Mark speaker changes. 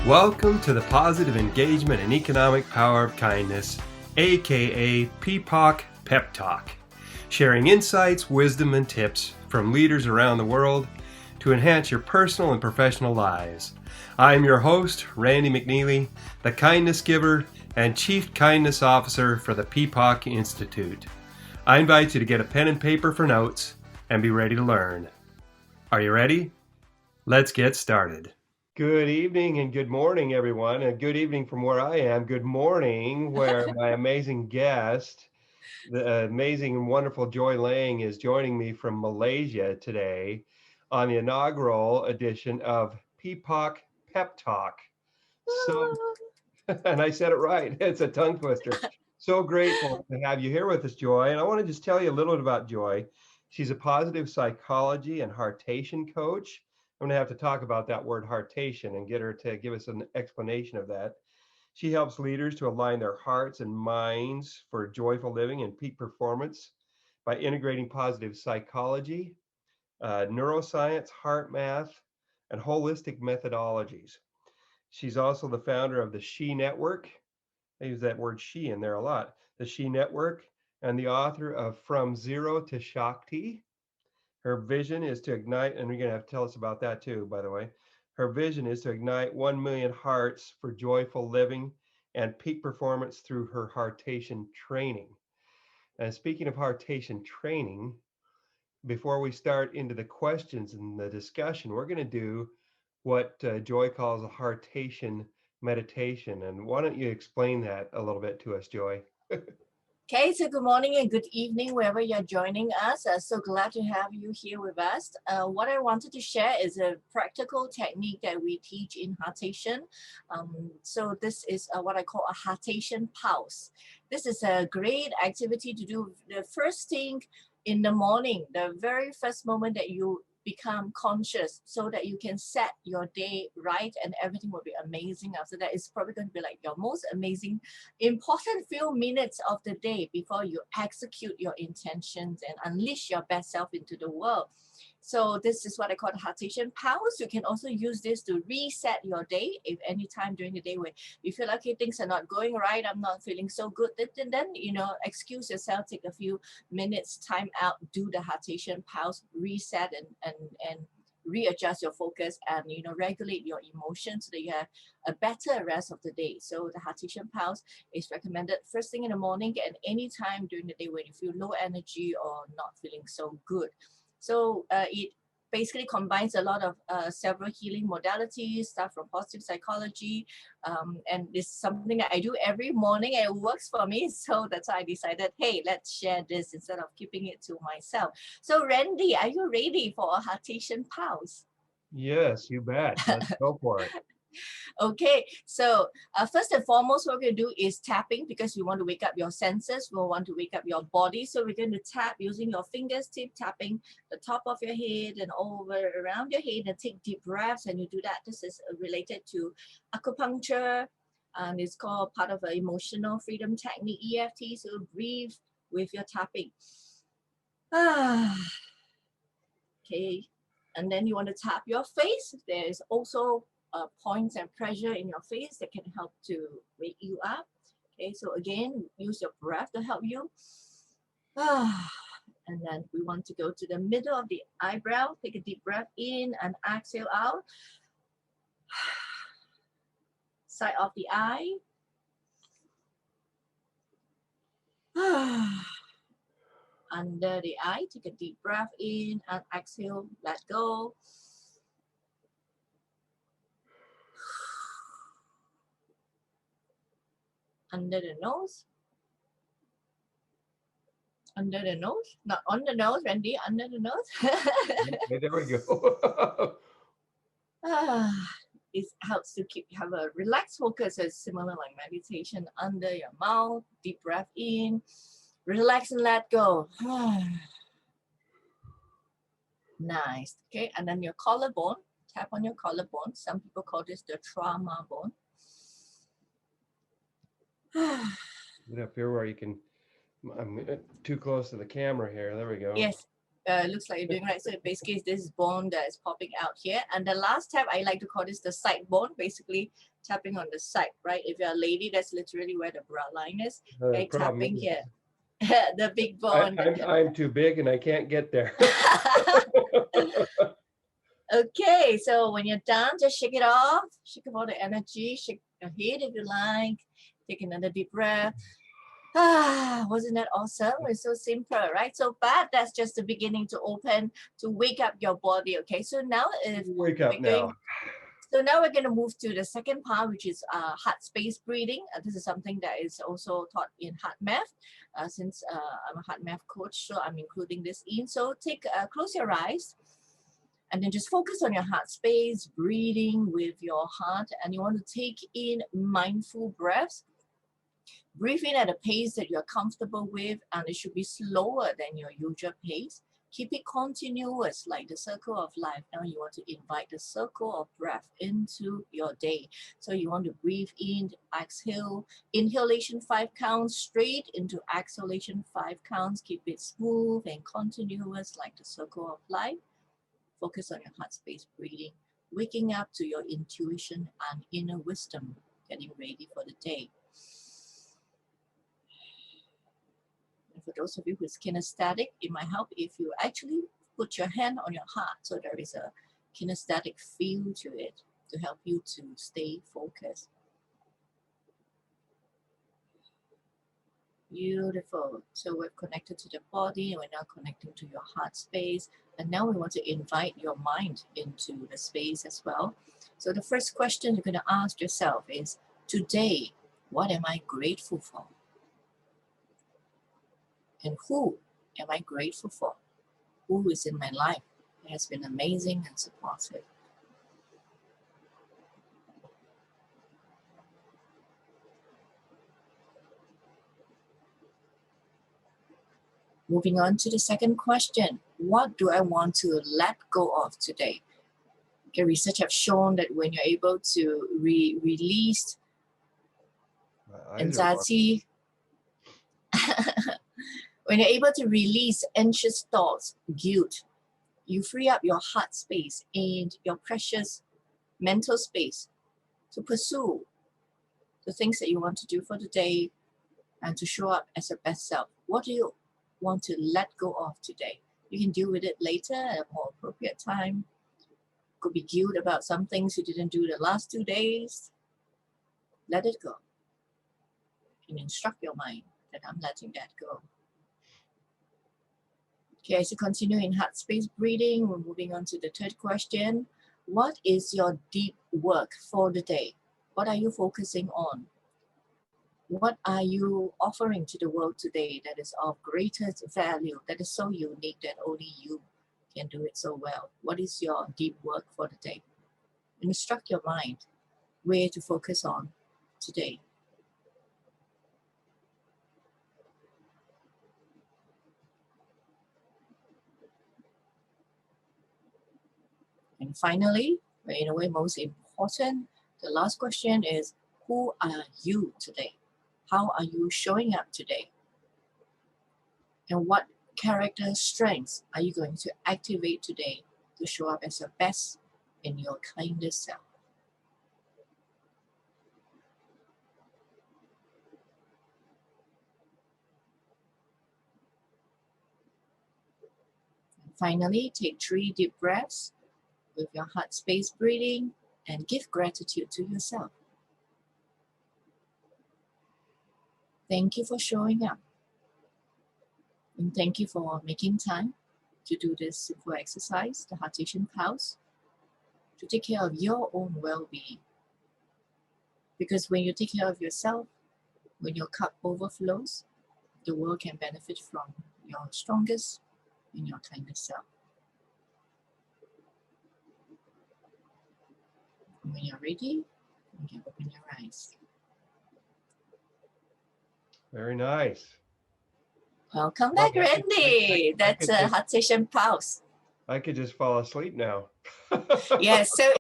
Speaker 1: Welcome to the Positive Engagement and Economic Power of Kindness, aka PPOC Pep Talk, sharing insights, wisdom, and tips from leaders around the world to enhance your personal and professional lives. I'm your host, Randy McNeely, the kindness giver and Chief Kindness Officer for the PPOC Institute. I invite you to get a pen and paper for notes and be ready to learn. Are you ready? Let's get started. Good evening and good morning, everyone. And good evening from where I am. Good morning, where my amazing guest, the amazing and wonderful Joy Leng, is joining me from Malaysia today on the inaugural edition of PPOC Pep Talk. So, and I said it right. It's a tongue twister. So grateful to have you here with us, Joy. And I want to just tell you a little bit about Joy. She's a positive psychology and HeARTation coach. I'm going to have to talk about that word HeARTation and get her to give us an explanation of that. She helps leaders to align their hearts and minds for joyful living and peak performance by integrating positive psychology, neuroscience, heart math, and holistic methodologies. She's also the founder of the She Network. I use that word she in there a lot. The She Network, and the author of From Zero to Shakti. Her vision is to ignite, and you're going to have to tell us about that too, by the way. Her vision is to ignite 1 million hearts for joyful living and peak performance through her HeARTation training. And speaking of HeARTation training, before we start into the questions and the discussion, we're going to do what Joy calls a HeARTation meditation. And why don't you explain that a little bit to us, Joy?
Speaker 2: Okay, so good morning and good evening wherever you're joining us. So glad to have you here with us. What I wanted to share is a practical technique that we teach in HeARTation. So this is what I call a HeARTation pulse. This is a great activity to do the first thing in the morning, the very first moment that you become conscious, so that you can set your day right and everything will be amazing. After that, it's probably going to be like your most amazing important few minutes of the day before you execute your intentions and unleash your best self into the world. So this is what I call the HeARTation pulse. You can also use this to reset your day. If any time during the day where you feel like, okay, things are not going right, I'm not feeling so good, then excuse yourself, take a few minutes time out, do the HeARTation pulse, reset and readjust your focus and regulate your emotions so that you have a better rest of the day. So the HeARTation pulse is recommended first thing in the morning and any time during the day when you feel low energy or not feeling so good. So it basically combines a lot of several healing modalities, stuff from positive psychology, and it's something that I do every morning and it works for me. So that's why I decided, hey, let's share this instead of keeping it to myself. So Randy, are you ready for a HeARTation pulse?
Speaker 1: Yes, you bet. Let's go for it.
Speaker 2: Okay, so first and foremost, what we're going to do is tapping because we want to wake up your senses. We want to wake up your body. So we're going to tap using your fingers, tapping the top of your head and over around your head and take deep breaths. And you do that. This is related to acupuncture. And it's called part of an emotional freedom technique, EFT. So breathe with your tapping. Okay, and then you want to tap your face. There is also points and pressure in your face that can help to wake you up. Okay, so again, use your breath to help you. And then we want to go to the middle of the eyebrow. Take a deep breath in and exhale out. Side of the eye. Under the eye, take a deep breath in and exhale, let go. Under the nose. Under the nose, not on the nose, Randy, under the nose.
Speaker 1: Okay, there we go.
Speaker 2: It helps to have a relaxed focus. It's similar like meditation. Under your mouth, deep breath in, relax and let go. Nice. Okay, and then your collarbone, tap on your collarbone. Some people call this the trauma bone.
Speaker 1: Get up here where you can. I'm too close to the camera here. There we go.
Speaker 2: Yes. Looks like you're doing right. So basically, this is bone that is popping out here. And the last tap, I like to call this the side bone, basically tapping on the side, right? If you're a lady, that's literally where the bra line is. Okay, tapping here. The big bone.
Speaker 1: I'm too big and I can't get there.
Speaker 2: Okay, so when you're done, just shake it off. Shake off all the energy. Shake your head if you like. Take another deep breath. Ah, wasn't that awesome? It's so simple, right? So, but that's just the beginning to open, to wake up your body. Okay, so now if
Speaker 1: Wake up now.
Speaker 2: So now we're going to move to the second part, which is heart space breathing. This is something that is also taught in heart math. Since I'm a heart math coach, so I'm including this in. So close your eyes. And then just focus on your heart space, breathing with your heart. And you want to take in mindful breaths. Breathe in at a pace that you're comfortable with, and it should be slower than your usual pace. Keep it continuous, like the circle of life. Now you want to invite the circle of breath into your day. So you want to breathe in, exhale, inhalation 5 counts, straight into exhalation 5 counts. Keep it smooth and continuous, like the circle of life. Focus on your heart space breathing, waking up to your intuition and inner wisdom, getting ready for the day. And for those of you who's kinesthetic, it might help if you actually put your hand on your heart so there is a kinesthetic feel to it to help you to stay focused. Beautiful. So we're connected to the body and we're now connecting to your heart space. And now we want to invite your mind into the space as well. So the first question you're going to ask yourself is, today, what am I grateful for? And who am I grateful for? Who is in my life that has been amazing and supportive? Moving on to the second question. What do I want to let go of today? Okay, research have shown that when you're able to release anxiety, when you're able to release anxious thoughts, guilt, you free up your heart space and your precious mental space to pursue the things that you want to do for the day and to show up as your best self. What do you want to let go of today? You can deal with it later at a more appropriate time. Could be guilt about some things you didn't do the last 2 days. Let it go. You can instruct your mind that I'm letting that go. Okay, as you continue in heart space breathing, we're moving on to the third question. What is your deep work for the day? What are you focusing on? What are you offering to the world today that is of greatest value, that is so unique that only you can do it so well? What is your deep work for the day? Instruct your mind where to focus on today. And finally, in a way most important, the last question is, who are you today? How are you showing up today? And what character strengths are you going to activate today to show up as your best and your kindest self? And finally, take 3 deep breaths with your heart space breathing and give gratitude to yourself. Thank you for showing up. And thank you for making time to do this simple exercise, the HeARTation pause, to take care of your own well-being. Because when you take care of yourself, when your cup overflows, the world can benefit from your strongest and your kindest self. And when you're ready, you can open your eyes.
Speaker 1: Very nice.
Speaker 2: Welcome back, Randy. That's a HeARTation pause.
Speaker 1: I could just fall asleep now.
Speaker 2: Yes, so